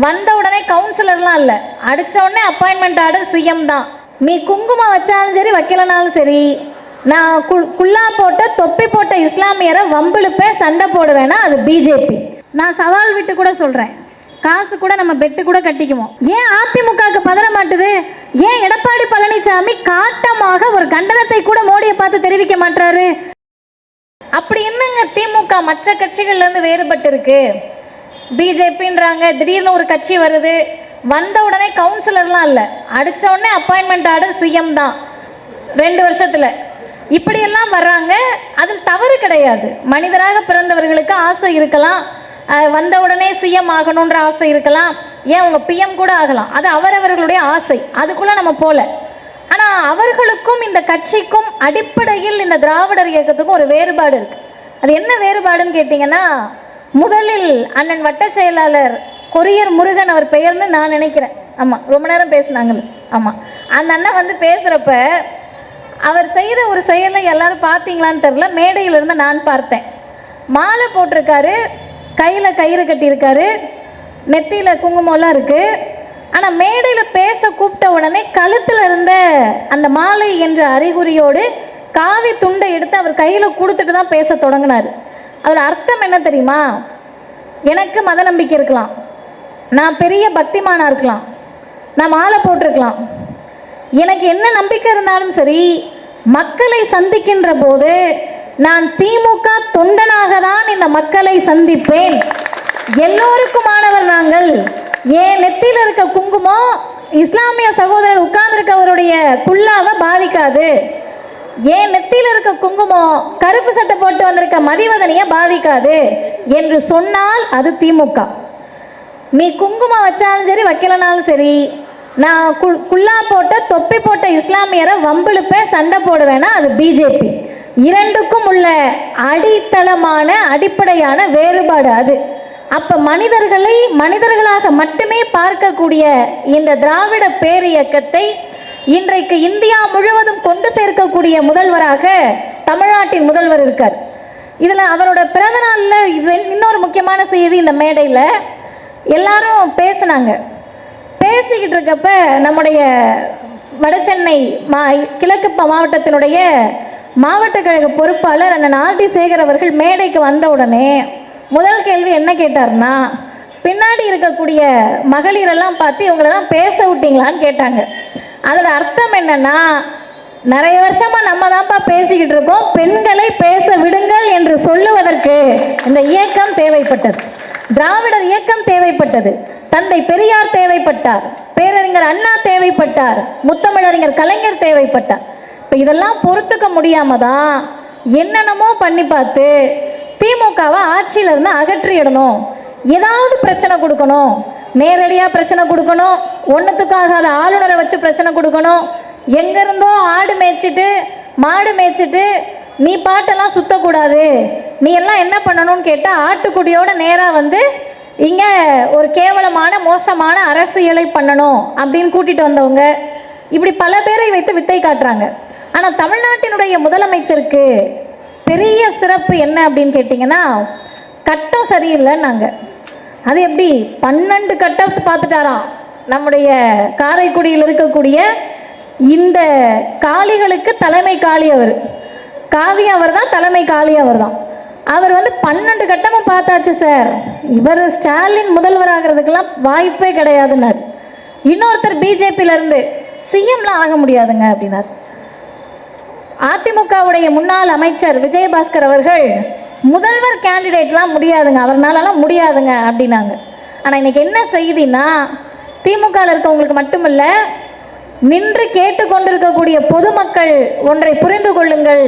வந்த உடனே கவுன்சிலர்லாம் இல்லை, அடித்த உடனே அப்பாயின்மெண்ட் ஆர்டர் சிஎம் தான். நீ குங்குமம் வச்சாலும் சரி வைக்கலனாலும் சரி, நான் குல்லா போட்ட தொப்பி போட்ட இஸ்லாமியரை வம்பிழுப்பேன், சண்டை போடுவேன்னா அது பிஜேபி. நான் சவால் விட்டு கூட சொல்கிறேன், காசு கூட நம்ம பெட்டு கூட கட்டிக்குவோம். ஏன் அதிமுகவுக்கு பதற மாட்டுது? ஏன் எடப்பாடி பழனிசாமி காட்டமாக ஒரு கண்டனத்தை கூட மோடியை பார்த்து தெரிவிக்க மாட்டாரு? அப்படி என்னங்க திமுக மற்ற கட்சிகள்ல இருந்து வேறுபட்டு இருக்கு? பிஜேபின்றாங்க, திடீர்னு ஒரு கட்சி வருது, வந்த உடனே கவுன்சிலர்லாம் இல்லை, அடித்த உடனே அப்பாயின்மெண்ட் ஆர்டர் சிஎம் தான் 2 வருஷத்தில். இப்படியெல்லாம் வர்றாங்க. அதில் தவறு கிடையாது. மனிதராக பிறந்தவர்களுக்கு ஆசை இருக்கலாம், வந்த உடனே சிஎம் ஆகணுன்ற ஆசை இருக்கலாம், ஏன் அவங்க பிஎம் கூட ஆகலாம், அது அவரவர்களுடைய ஆசை, அதுக்குள்ளே நம்ம போகல. ஆனால் அவர்களுக்கும் இந்த கட்சிக்கும் அடிப்படையில் இந்த திராவிடர் இயக்கத்துக்கும் ஒரு வேறுபாடு இருக்குது. அது என்ன வேறுபாடுன்னு கேட்டிங்கன்னா, முதலில் அண்ணன் வட்ட செயலாளர் கொரியர் முருகன் அவர் பெயர்னு நான் நினைக்கிறேன், ஆமாம், ரொம்ப நேரம் பேசினாங்க, ஆமாம், அந்த அண்ணன் வந்து பேசுகிறப்ப அவர் செய்கிற ஒரு செயலை எல்லாரும் பார்த்தீங்களான்னு தெரில, மேடையிலிருந்து நான் பார்த்தேன். மாலை போட்டிருக்காரு, கையில் கயிறு கட்டியிருக்காரு, நெத்தியில் குங்குமம்லாம் இருக்குது. ஆனால் மேடையில் பேச கூப்பிட்ட உடனே கழுத்தில் இருந்த அந்த மாலை என்ற அறிகுறியோடு காவி துண்டை எடுத்து அவர் கையில் கொடுத்துட்டு தான் பேச தொடங்கினார். அதில் அர்த்தம் என்ன தெரியுமா? எனக்கு மத நம்பிக்கை இருக்கலாம், நான் பெரிய பக்திமானாக இருக்கலாம், நான் மாலை போட்டிருக்கலாம், எனக்கு என்ன நம்பிக்கை இருந்தாலும் சரி, மக்களை சந்திக்கின்ற போது நான் திமுக தொண்டனாக தான் இந்த மக்களை சந்திப்பேன். எல்லோருக்குமானவர் நாங்கள். ஏன் நெத்தியில் இருக்க குங்குமம் இஸ்லாமிய சகோதரர் உட்கார்ந்துருக்கவருடைய குல்லாவை பாதிக்காது, ஏன் நெத்தியில் இருக்க குங்குமம் கருப்பு சட்டை போட்டு வந்திருக்க மதிவதனையை பாதிக்காது என்று சொன்னால் அது திமுக. நீ குங்குமம் வச்சாலும் சரி வைக்கலனாலும் சரி, நான் குல்லா போட்ட தொப்பி போட்ட இஸ்லாமியரை வம்பிழுப்பேன், சண்டை போடுவேன்னா அது பிஜேபி. இரண்டுக்கும் உள்ள அடித்தளமான அடிப்படையான வேறுபாடு அது. அப்போ மனிதர்களை மனிதர்களாக மட்டுமே பார்க்கக்கூடிய இந்த திராவிட பேரியக்கத்தை இன்றைக்கு இந்தியா முழுவதும் கொண்டு சேர்க்கக்கூடிய முதல்வராக தமிழ்நாட்டின் முதல்வர் இருக்கார். இதில் அவரோட பிறந்த நாளில் இன்னொரு முக்கியமான செய்தி, இந்த மேடையில் எல்லாரும் பேசினாங்க. பேசிக்கிட்டு இருக்கப்ப நம்முடைய வடசென்னை கிழக்கு மாவட்டத்தினுடைய மாவட்ட கழக பொறுப்பாளர் அண்ணன் ஆர்டி சேகர் அவர்கள் மேடைக்கு வந்த உடனே முதல் கேள்வி என்ன கேட்டார்னா, பின்னாடி இருக்கக்கூடிய மகளிரெல்லாம் பார்த்து இவங்களெல்லாம் பேச விட்டீங்களான்னு கேட்டாங்க. அதோட அர்த்தம் என்னன்னா, நிறைய வருஷமா நம்ம தான்ப்பா பேசிக்கிட்டு இருக்கோம், பெண்களை பேச விடுங்கள் என்று சொல்லுவதற்கு இந்த இயக்கம் தேவைப்பட்டது, திராவிடர் இயக்கம் தேவைப்பட்டது, தந்தை பெரியார் தேவைப்பட்டார், பேரறிஞர் அண்ணா தேவைப்பட்டார், முத்தமிழறிஞர் கலைஞர் தேவைப்பட்டார். இப்போ இதெல்லாம் பொறுத்துக்க முடியாம தான் என்னென்னமோ பண்ணி பார்த்து திமுகவை ஆட்சியிலிருந்து அகற்றிடணும், ஏதாவது பிரச்சனை கொடுக்கணும், நேரடியாக பிரச்சனை கொடுக்கணும், ஒன்றுத்துக்காகாத ஆளுநரை வச்சு பிரச்சனை கொடுக்கணும், எங்கேருந்தோ ஆடு மேய்ச்சிட்டு மாடு மேய்ச்சிட்டு நீ பாட்டெல்லாம் சுத்தக்கூடாது, நீ எல்லாம் என்ன பண்ணணும்னு கேட்டால் ஆட்டுக்குடியோட நேராக வந்து இங்கே ஒரு கேவலமான மோசமான அரசியலை பண்ணணும் அப்படின்னு கூட்டிகிட்டு வந்தவங்க இப்படி பல பேரை வைத்து வித்தை காட்டுறாங்க. ஆனால் தமிழ்நாட்டினுடைய முதலமைச்சருக்கு பெரிய சிறப்பு என்ன அப்படின்னு கேட்டிங்கன்னா, கட்டம் சரியில்லைன்னாங்க. அது எப்படி 12 கட்டத்தை பார்த்துட்டாராம் நம்முடைய காரைக்குடியில் இருக்கக்கூடிய இந்த காளிகளுக்கு தலைமை காளி அவர், காவி அவர் தான், தலைமை காளி அவர் தான். அவர் வந்து 12 கட்டமும் பார்த்தாச்சு சார், இவர் ஸ்டாலின் முதல்வராகிறதுக்கெல்லாம் வாய்ப்பே கிடையாதுன்னார். இன்னொருத்தர் பிஜேபியிலேருந்து சிஎம்லாம் ஆக முடியாதுங்க அப்படின்னார். அதிமுகவுடைய முன்னாள் அமைச்சர் விஜயபாஸ்கர் அவர்கள் முதல்வர் கேண்டிடேட்லாம் முடியாதுங்க, அவர்னாலலாம் முடியாதுங்க அப்படின்னாங்க. ஆனால் இன்னைக்கு என்ன செய்தின்னா, திமுகவில் இருக்கவங்களுக்கு மட்டுமில்ல, நின்று கேட்டுக்கொண்டிருக்கக்கூடிய பொதுமக்கள் ஒன்றை புரிந்து கொள்ளுங்கள்,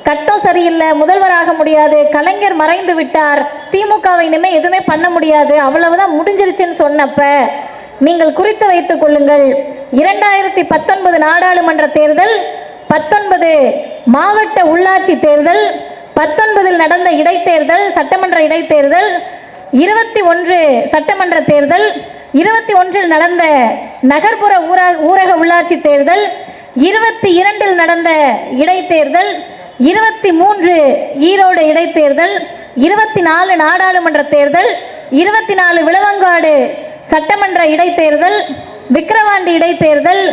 கட்டம் சரியில்லை, முதல்வராக முடியாது, கலைஞர் மறைந்து விட்டார், திமுகவை இனிமேல் எதுவுமே பண்ண முடியாது, அவ்வளவுதான் முடிஞ்சிருச்சுன்னு சொன்னப்ப நீங்கள் குறித்து வைத்துக் கொள்ளுங்கள், 2019 நாடாளுமன்ற தேர்தல், 19 மாவட்ட உள்ளாட்சி தேர்தல், 19 நடந்த இடைத்தேர்தல், சட்டமன்ற இடைத்தேர்தல், 21 சட்டமன்ற தேர்தல், 21 நடந்த நகர்ப்புற ஊரக உள்ளாட்சி தேர்தல், 22 நடந்த இடைத்தேர்தல், 23 ஈரோடு இடைத்தேர்தல், 24 நாடாளுமன்ற தேர்தல், 24 விளவங்காடு சட்டமன்ற இடைத்தேர்தல், விக்கிரவாண்டி இடைத்தேர்தல்,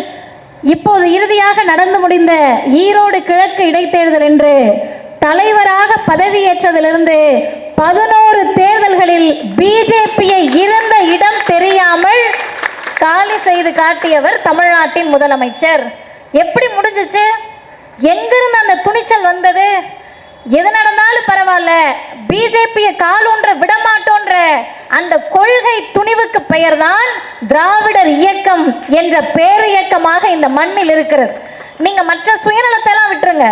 இப்போது இறுதியாக நடந்து முடிந்த ஈரோடு கிழக்கு இடைத்தேர்தல் என்று தலைவராக பதவியேற்றதிலிருந்து 11 தேர்தல்களில் பிஜேபியை இருந்த இடம் தெரியாமல் காலி செய்து காட்டியவர் தமிழ்நாட்டின் முதலமைச்சர். எப்படி முடிஞ்சிச்சு? எங்கிருந்து அந்த துணிச்சல் வந்தது? எது நடந்தாலும் பரவாயில்ல, பிஜேபியை காலூன்ற விடமாட்டோன்ற அந்த கொள்கை துணிவுக்கு பெயர்தான் திராவிடர் இயக்கம் என்ற பேர் இயக்கமாக இந்த மண்ணில் இருக்கிறது. நீங்க மற்ற சுயநலத்தை எல்லாம் விட்டுருங்க.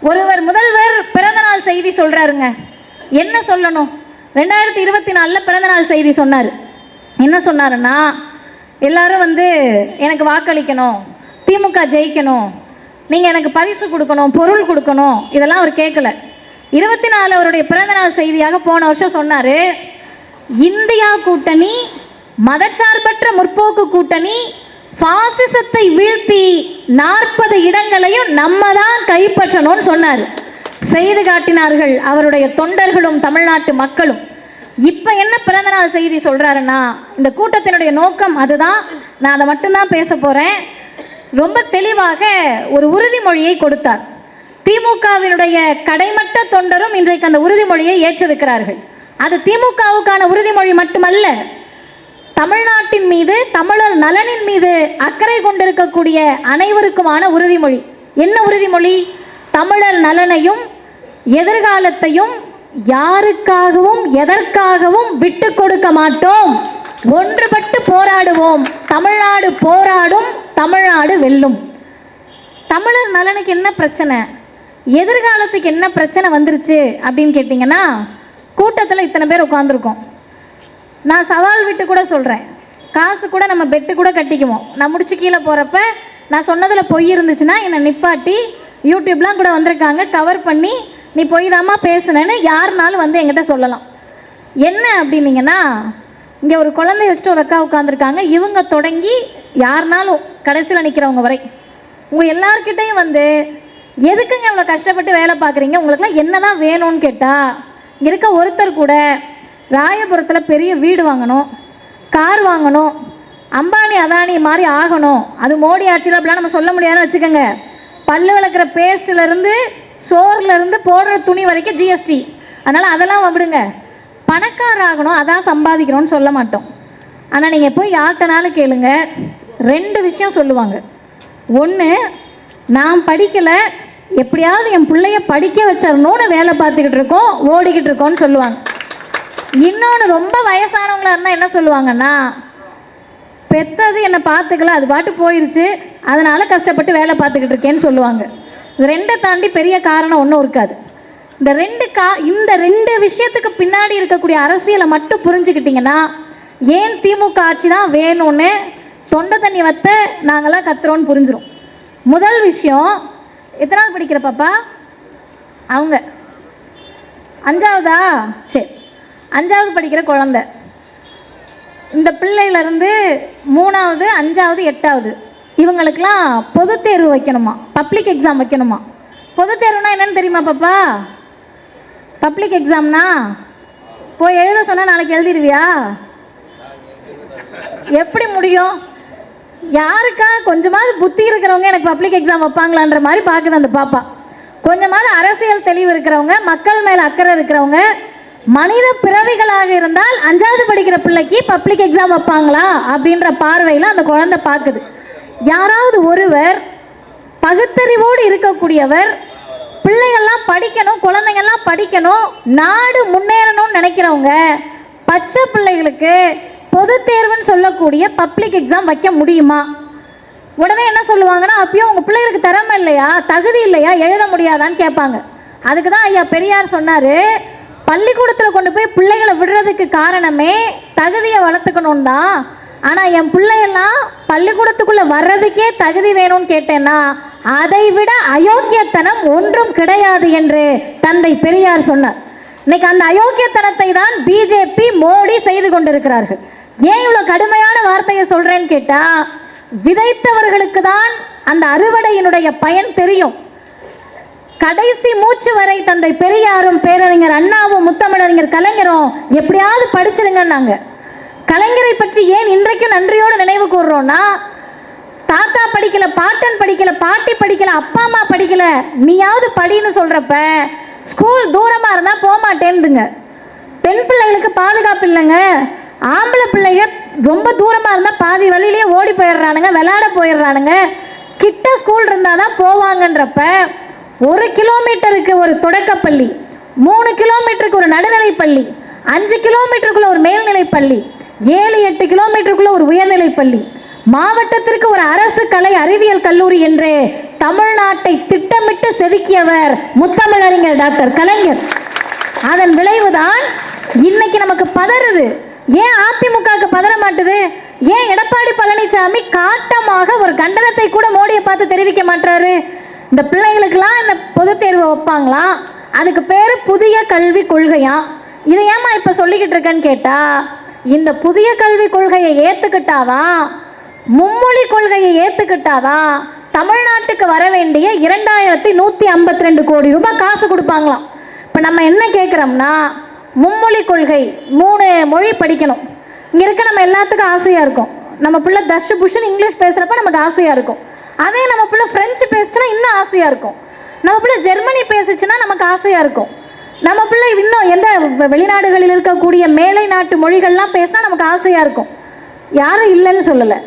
ஒருவர் முதல்வர் பிறந்தநாள் செய்தி சொல்றாருங்க. என்ன சொல்லணும்? 2024 பிறந்தநாள் செய்தி சொன்னார். என்ன சொன்னாருன்னா, எல்லாரும் எனக்கு வாக்களிக்கணும், திமுக ஜெயிக்கணும், நீங்கள் எனக்கு பரிசு கொடுக்கணும், பொருள் கொடுக்கணும், இதெல்லாம் அவர் கேட்கல. 24 அவருடைய பிறந்தநாள் செய்தியாக போன வருஷம் சொன்னார், இந்தியா கூட்டணி, மதச்சார்பற்ற முற்போக்கு கூட்டணி பாசிசத்தை வீழ்த்தி 40 இடங்களையும் நம்ம தான் கைப்பற்றணும்னு சொன்னார். செய்து காட்டினார்கள் அவருடைய தொண்டர்களும் தமிழ்நாட்டு மக்களும். இப்போ என்ன பிறந்தநாள் செய்தி சொல்கிறாருன்னா, இந்த கூட்டத்தினுடைய நோக்கம் அதுதான், நான் அதை மட்டும்தான் பேச போகிறேன். ரொம்ப தெளிவாக ஒரு உறுதிமொழியை கொடுத்தார். திமுகவினுடைய கடைமட்ட தொண்டரும் இன்றைக்கு அந்த உறுதிமொழியை ஏற்றிருக்கிறார்கள். அது திமுகவுக்கான உறுதிமொழி மட்டுமல்ல, தமிழ்நாட்டின் மீது, தமிழர் நலனின் மீது அக்கறை கொண்டிருக்கக்கூடிய அனைவருக்குமான உறுதிமொழி. என்ன உறுதிமொழி? தமிழர் நலனையும் எதிர்காலத்தையும் யாருக்காகவும் எதற்காகவும் விட்டு கொடுக்க மாட்டோம், ஒன்றுபட்டு போராடுவோம், தமிழ்நாடு போராடும், தமிழ்நாடு வெல்லும். தமிழர் நலனுக்கு என்ன பிரச்சனை, எதிர்காலத்துக்கு என்ன பிரச்சனை வந்துருச்சு அப்படின்னு கேட்டிங்கன்னா, கூட்டத்தில் இத்தனை பேர் உட்காந்துருக்கோம். நான் சவால் விட்டு கூட சொல்கிறேன், காசு கூட நம்ம பெட்டு கூட கட்டிக்குவோம். நான் முடிச்சு கீழே போகிறப்ப நான் சொன்னதில் பொய் இருந்துச்சுன்னா என்னை நிப்பாட்டி யூடியூப்லாம் கூட வந்திருக்காங்க, கவர் பண்ணி நீ பொய் தாம்மா பேசுனேன்னு யாருனாலும் என்கிட்ட சொல்லலாம். என்ன அப்படின்னீங்கன்னா, இங்கே ஒரு குழந்தை வச்சுட்டு ஒரு அக்கா உட்காந்துருக்காங்க. இவங்க தொடங்கி யாருனாலும் கடைசியில் நிற்கிறவங்க வரை உங்கள் எல்லார்கிட்டையும் எதுக்குங்க இவ்வளோ கஷ்டப்பட்டு வேலை பார்க்குறீங்க, உங்களுக்குலாம் என்ன தான் வேணும்னு கேட்டால், இங்கே இருக்க ஒருத்தர் கூட ராயபுரத்தில் பெரிய வீடு வாங்கணும், கார் வாங்கணும், அம்பானி அதானி மாதிரி ஆகணும், அது மோடி ஆட்சியில் அப்படிலாம் நம்ம சொல்ல முடியாதுன்னு வச்சுக்கோங்க. பல்லு விளக்குற பேஸ்ட்லேருந்து சோர்லேருந்து போடுற துணி வரைக்கும் ஜிஎஸ்டி, அதனால் அதெல்லாம் விடுங்க. பணக்காரர் ஆகணும், அதான் சம்பாதிக்கணும்னு சொல்ல மாட்டோம். ஆனால் நீங்கள் போய் யார்கிட்டனாலும் கேளுங்க, 2 விஷயம் சொல்லுவாங்க. ஒன்று, நான் படிக்கலை, எப்படியாவது என் பிள்ளைய படிக்க வச்சிடணும்னு வேலை பார்த்துக்கிட்டு இருக்கோம், ஓடிக்கிட்டு இருக்கோன்னு சொல்லுவாங்க. இன்னொன்று, ரொம்ப வயசானவங்களாக இருந்தால் என்ன சொல்லுவாங்கன்னா, பெற்றது என்னை பார்த்துக்கல, அது பாட்டு போயிடுச்சு, அதனால் கஷ்டப்பட்டு வேலை பார்த்துக்கிட்டு இருக்கேன்னு சொல்லுவாங்க. இது 2 தாண்டி பெரிய காரணம் ஒன்றும் இருக்காது. இந்த ரெண்டு விஷயத்துக்கு பின்னாடி இருக்கக்கூடிய அரசியலை மட்டும் புரிஞ்சுக்கிட்டிங்கன்னா, ஏன் திமுக ஆட்சி தான் வேணும்னு தொண்டை தண்ணி வத்த நாங்களாம் கத்துறோன்னு புரிஞ்சிடும். முதல் விஷயம், எத்தனாவது படிக்கிற பாப்பா? அவங்க 5ஆவதா? சரி, 5ஆவது படிக்கிற குழந்தை. இந்த பிள்ளையிலேருந்து 3ஆவது, 5ஆவது, 8ஆவது இவங்களுக்கெல்லாம் பொது தேர்வு வைக்கணுமா, பப்ளிக் எக்ஸாம் வைக்கணுமா. பொது தேர்வுனா என்னன்னு தெரியுமா பாப்பா? பப்ளிக் எக்ஸாம்னா போய் எழுத சொன்னால் நாளைக்கு எழுதிடுவியா? எப்படி முடியும்? யாருக்கா கொஞ்சமாவது புத்தி இருக்கிறவங்க எனக்கு பப்ளிக் எக்ஸாம் வைப்பாங்களான்ற மாதிரி பார்க்குது அந்த பாப்பா. கொஞ்சமாவது அரசியல் தெளிவு இருக்கிறவங்க, மக்கள் மேலே அக்கறை இருக்கிறவங்க, மனித பிறவிகளாக இருந்தால் 5ஆவது படிக்கிற பிள்ளைக்கு பப்ளிக் எக்ஸாம் வைப்பாங்களா அப்படின்ற பார்வையில் அந்த குழந்தை பார்க்குது. யாராவது ஒருவர் பகுத்தறிவோடு இருக்கக்கூடியவர், பிள்ளைகள்லாம் படிக்கணும், குழந்தைங்கள்லாம் படிக்கணும், நாடு முன்னேறணும்னு நினைக்கிறவங்க பச்சை பிள்ளைகளுக்கு பொது தேர்வுன்னு சொல்லக்கூடிய பப்ளிக் எக்ஸாம் வைக்க முடியுமா? உடனே என்ன சொல்லுவாங்கன்னா, அப்பயும் உங்கள் பிள்ளைகளுக்கு திறமை இல்லையா, தகுதி இல்லையா, எழுத முடியாதான்னு கேட்பாங்க. அதுக்கு தான் ஐயா பெரியார் சொன்னார், பள்ளிக்கூடத்தில் கொண்டு போய் பிள்ளைகளை விடுறதுக்கு காரணமே தகுதியை வளர்த்துக்கணும் தான். ஆனால் என் பிள்ளையெல்லாம் பள்ளிக்கூடத்துக்குள்ளே வர்றதுக்கே தகுதி வேணும்னு கேட்டேன்னா அதை விட அயோக்கியத்தனம் ஒன்றும் கிடையாது என்று தந்தை பெரியார் சொன்னார். இன்னைக்கு அந்த அயோக்கியத்தனத்தை தான் பிஜேபி, மோடி செய்து கொண்டிருக்கிறார்கள். ஏன் இவ்வளோ கடுமையான வார்த்தையை சொல்கிறேன்னு கேட்டால், விதைத்தவர்களுக்கு தான் அந்த அறுவடையினுடைய பயன் தெரியும். கடைசி மூச்சு வரை தந்தை பெரியாரும் பேரறிஞர் அண்ணாவும் முத்தமிழறிஞர் கலைஞரும் எப்படியாவது படிச்சிருங்கன்னாங்க. கலைஞரை பற்றி ஏன் இன்றைக்கும் நன்றியோடு நினைவு கூறுறோம்னா, தாத்தா படிக்கல, பாட்டன் படிக்கல, பாட்டி படிக்கல, அப்பா அம்மா படிக்கல, நீயாவது படின்னு சொல்றப்ப ஸ்கூல் தூரமா இருந்தா போக மாட்டேன்னுங்க. பெண் பிள்ளைகளுக்கு பாதுகாப்பு இல்லைங்க. ஆம்பளை பிள்ளைங்க ரொம்ப தூரமா இருந்தா பாதி வழியிலேயே ஓடி போயிடுறானுங்க, விளையாட போயிடுறானுங்க. கிட்ட ஸ்கூல் இருந்தால் தான் போவாங்கன்றப்ப 1 கிலோமீட்டருக்கு ஒரு தொடக்கப்பள்ளி, 3 கிலோமீட்டருக்கு ஒரு நடுநிலைப் பள்ளி, 5 கிலோமீட்டருக்குள்ள ஒரு மேல்நிலைப் பள்ளி, 7-8 கிலோமீட்டருக்குள்ள ஒரு உயர்நிலைப் பள்ளி, மாவட்டத்திற்கு ஒரு அரசு கலை அறிவியல் கல்லூரி என்று தமிழ்நாட்டை திட்டமிட்டு செதுக்கியவர் முத்தமிழறிஞர் டாக்டர் கலைஞர். அதன் விளைவுதான் இன்னைக்கு நமக்கு பதறுது. ஏன் அதிமுகவுக்கு பதற மாட்டுது? ஏன் எடப்பாடி பழனிசாமி காட்டமாக ஒரு கண்டனத்தை கூட மோடியை பார்த்து தெரிவிக்க மாட்டாரு? இந்த பிள்ளைங்களுக்கெல்லாம் இந்த பொது தேர்வு வைப்பாங்களா, அதுக்கு பேர் புதிய கல்வி கொள்கையா? இதை ஏமா இப்போ சொல்லிக்கிட்டு இருக்கேன்னு கேட்டா, இந்த புதிய கல்வி கொள்கையை ஏற்றுக்கிட்டாதான், மும்மொழி கொள்கையை ஏற்றுக்கிட்டாதான் தமிழ்நாட்டுக்கு வர வேண்டிய 2152 கோடி ரூபாய் காசு கொடுப்பாங்களாம். இப்போ நம்ம என்ன கேட்குறோம்னா, மும்மொழி கொள்கை 3 மொழி படிக்கணும். இங்கே இருக்க நம்ம எல்லாத்துக்கும் ஆசையாக இருக்கும். நம்ம பிள்ளை தஷ் புஷ்ன்னு இங்கிலீஷ் பேசுகிறப்ப நமக்கு ஆசையாக இருக்கும். அதே நம்ம பிள்ளை ஃப்ரெஞ்சு பேசுச்சுன்னா இன்னும் ஆசையாக இருக்கும். நம்ம பிள்ளை ஜெர்மனி பேசுச்சுன்னா நமக்கு ஆசையாக இருக்கும். நம்ம பிள்ளை இன்னும் எந்த வெளிநாடுகளில் இருக்கக்கூடிய மேலை நாட்டு மொழிகள்லாம் பேசினா நமக்கு ஆசையாக இருக்கும். யாரும் இல்லைன்னு சொல்லலை.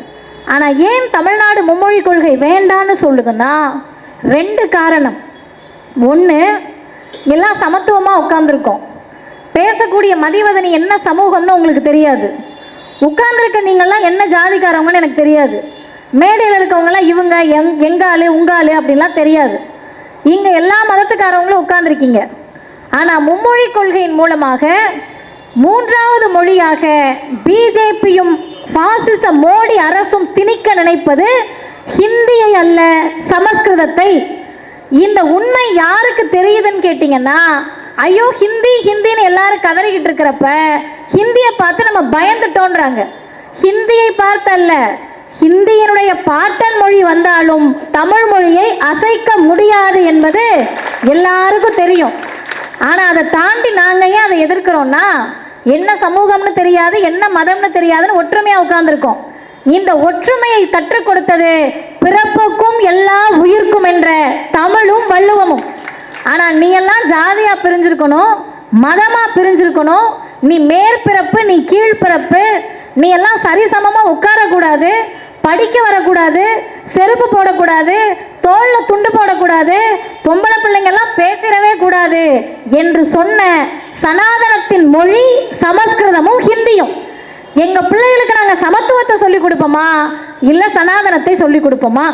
ஆனால் ஏன் தமிழ்நாடு மும்மொழி கொள்கை வேண்டான்னு சொல்லுதுன்னா 2 காரணம். ஒன்று, எல்லாம் சமத்துவமாக உட்காந்துருக்கோம். பேசக்கூடிய மதிவதனி என்ன சமூகம்னு உங்களுக்கு தெரியாது. உட்கார்ந்துருக்க நீங்கள்லாம் என்ன ஜாதிக்காரவங்கன்னு எனக்கு தெரியாது. மேடையில் இருக்கவங்களாம் இவங்க எங்காலு உங்காலு அப்படின்லாம் தெரியாது. இங்கே எல்லா மதத்துக்காரவங்களும் உட்கார்ந்துருக்கீங்க. ஆனால் மும்மொழி கொள்கையின் மூலமாக 3வது மொழியாக பிஜேபியும் பாசிச மோடி அரசும் திணிக்க நினைப்பது ஹிந்தியை அல்ல, சமஸ்கிருதத்தை. இந்த உண்மை யாருக்கு தெரியுதுன்னு கேட்டிங்கன்னா, ஐயோ ஹிந்தி ஹிந்தின்னு எல்லாரும் கதறிக்கிட்டு இருக்கிறப்ப ஹிந்தியை பார்த்து நம்ம பயந்துட்டோன்றாங்க. ஹிந்தியை பார்த்தல்ல, ஹிந்தியினுடைய பாட்டன் மொழி வந்தாலும் தமிழ் மொழியை அசைக்க முடியாது என்பது எல்லாருக்கும் தெரியும். ஆனால் அதை தாண்டி நாங்கள் ஏன் அதை எதிர்க்கிறோம்னா, என்ன சமூகம்னு தெரியாது, என்ன மதம்னு தெரியாதுன்னு ஒற்றுமையாக உட்கார்ந்துருக்கோம். இந்த ஒற்றுமையை கற்றுக் கொடுத்தது பிறப்புக்கும் எல்லா உயிர்க்கும் என்ற தமிழும் வள்ளுவமும். ஆனால் நீ எல்லாம் ஜாதியா பிரிஞ்சிருக்கணும், மதமா பிரிஞ்சிருக்கணும். நீ மேற்பிறப்பு, நீ கீழ்பிறப்பு, நீ எல்லாம் சரிசமமாக உட்காரக்கூடாது, படிக்க வரக்கூடாது, செருப்பு போடக்கூடாது, தோளில் துண்டு போடக்கூடாது, பொம்பளை பிள்ளைங்கெல்லாம் பேசிடவே கூடாது என்று சொன்ன சனாதனத்தின் மொழி சமஸ்கிருதமும் ஹிந்தியும். எங்கள் பிள்ளைகளுக்கு நாங்கள் சமத்துவத்தை சொல்லிக் கொடுப்போமா, இல்லை சனாதனத்தை சொல்லிக் கொடுப்போமா?